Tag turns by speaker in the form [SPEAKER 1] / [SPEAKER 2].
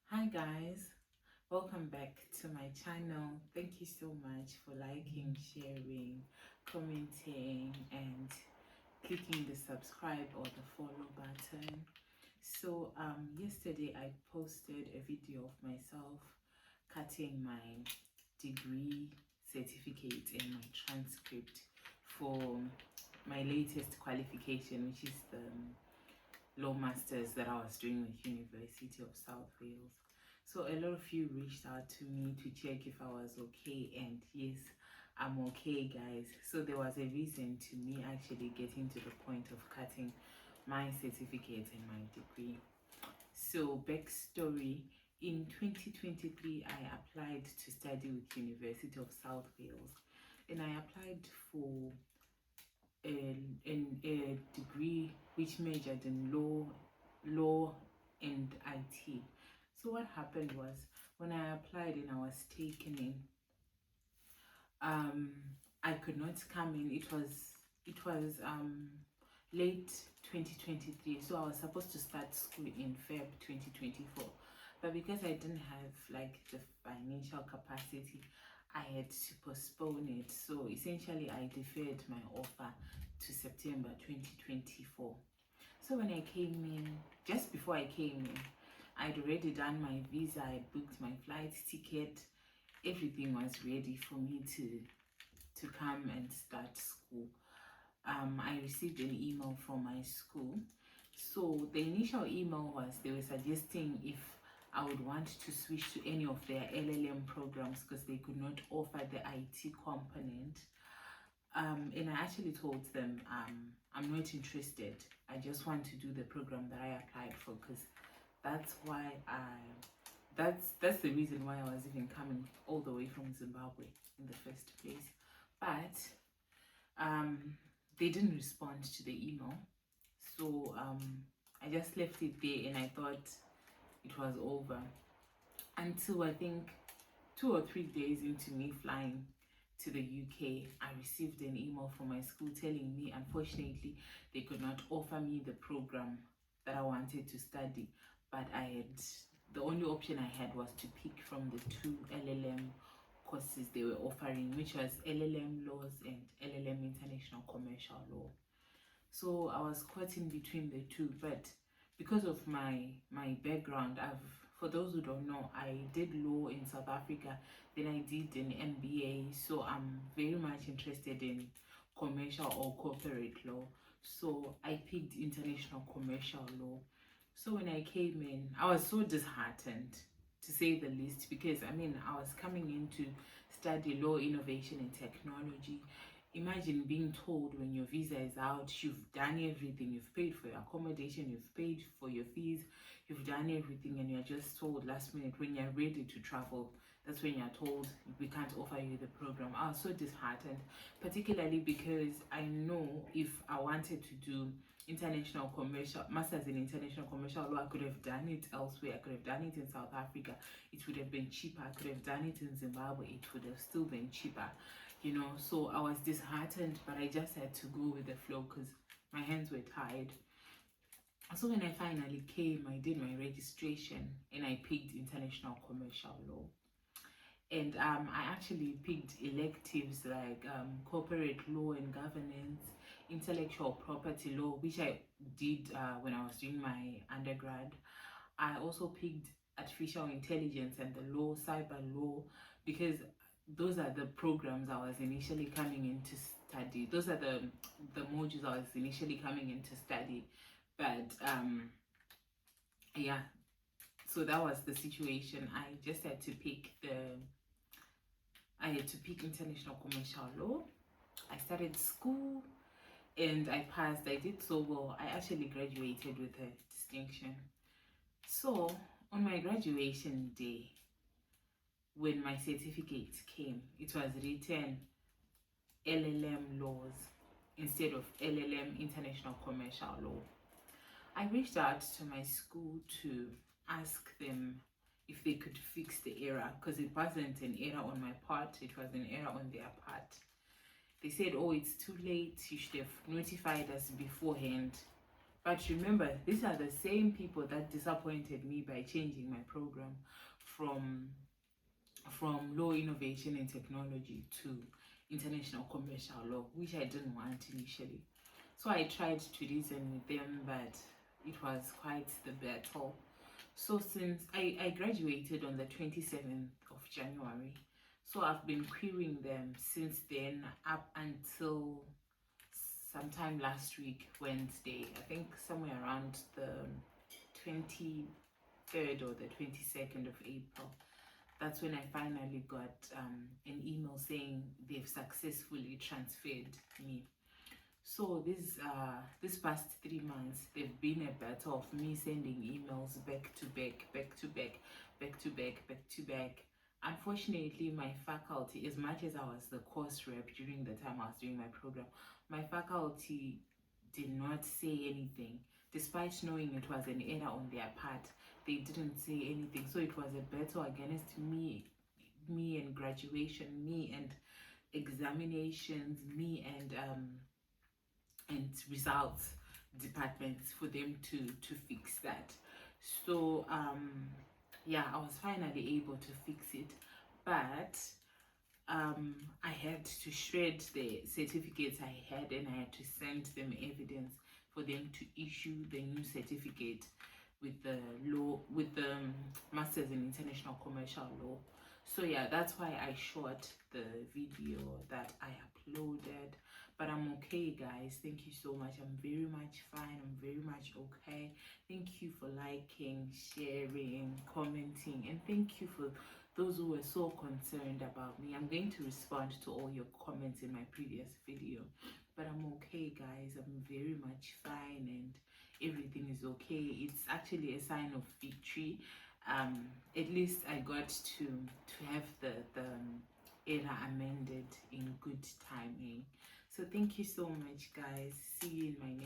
[SPEAKER 1] Hi guys, welcome back to my channel. Thank you so much for liking, sharing, commenting and clicking the subscribe or the follow button. So yesterday I posted a video of myself cutting my degree certificate and my transcript for my latest qualification, which is the law masters that I was doing with University of South Wales. So a lot of you reached out to me to check if I was okay, and yes, I'm okay guys. So there was a reason to me actually getting to the point of cutting my certificate and my degree. So backstory, in 2023 I applied to study with University of South Wales, and I applied for a degree which majored in law and IT. So what happened was, when I applied and I was taken in, I could not come in. It was late 2023, so I was supposed to start school in Feb 2024, but because I didn't have like the financial capacity, I had to postpone it. So essentially I deferred my offer to September 2024. So when I came in, just before I came in, I'd already done my visa, I booked my flight ticket, everything was ready for me to come and start school. I received an email from my school. So the initial email was, they were suggesting if I would want to switch to any of their LLM programs because they could not offer the IT component. And I actually told them I'm not interested. I just want to do the program that I applied for, because that's why that's the reason why I was even coming all the way from Zimbabwe in the first place. But they didn't respond to the email, so I just left it there and I thought it was over, until I think 2 or 3 days into me flying to the UK, I received an email from my school telling me unfortunately they could not offer me the program that I wanted to study, but the only option I had was to pick from the two LLM courses they were offering, which was LLM laws and LLM international commercial law. So I was caught in between the two, but because of my background, for those who don't know, I did law in South Africa, then I did an MBA, so I'm very much interested in commercial or corporate law. So I picked international commercial law. So when I came in, I was so disheartened, to say the least, because I mean, I was coming in to study law, innovation and technology. Imagine being told when your visa is out, you've done everything, you've paid for your accommodation, you've paid for your fees, you've done everything, and you're just told last minute when you're ready to travel, that's when you're told we can't offer you the program. I was so disheartened, particularly because I know if I wanted to do international commercial masters in international commercial law, I could have done it elsewhere. I could have done it in South Africa, it would have been cheaper. I could have done it in Zimbabwe, it would have still been cheaper, you know. So I was disheartened, but I just had to go with the flow because my hands were tied. So when I finally came, I did my registration and I picked international commercial law. And I actually picked electives like corporate law and governance, intellectual property law, which I did when I was doing my undergrad. I also picked artificial intelligence and the law, cyber law, because those are the programs I was initially coming in to study. Those are the modules I was initially coming in to study. But yeah, so that was the situation. I just had to pick international commercial law. I started school and I passed. I did so well. I actually graduated with a distinction. So on my graduation day, when my certificate came, it was written LLM laws instead of LLM international commercial law. I reached out to my school to ask them if they could fix the error, because it wasn't an error on my part, it was an error on their part. They said, oh, it's too late, you should have notified us beforehand. But remember, these are the same people that disappointed me by changing my program from law, innovation and technology to international commercial law, which I didn't want initially. So I tried to reason with them, but it was quite the battle. So since I graduated on the 27th of January, so I've been querying them since then up until sometime last week, Wednesday, I think somewhere around the 23rd or the 22nd of April. That's when I finally got an email saying they've successfully transferred me. So this past 3 months, they've been a battle of me sending emails back to back, back to back, back to back, back to back. Unfortunately, my faculty, as much as I was the course rep during the time I was doing my program, my faculty did not say anything. Despite knowing it was an error on their part, they didn't say anything. So it was a battle against me and graduation, me and examinations, me and results departments for them to fix that. So yeah, I was finally able to fix it, but I had to shred the certificates I had, and I had to send them evidence for them to issue the new certificate with the law, with the masters in international commercial law. So yeah, that's why I shot the video that I uploaded. But I'm okay, guys. Thank you so much. I'm very much fine. I'm very much okay. Thank you for liking, sharing, commenting, and thank you for those who were so concerned about me. I'm going to respond to all your comments in my previous video, but I'm okay, guys. I'm very much fine and everything is okay. It's actually a sign of victory. At least I got to have the error amended in good timing. So thank you so much, guys. See you in my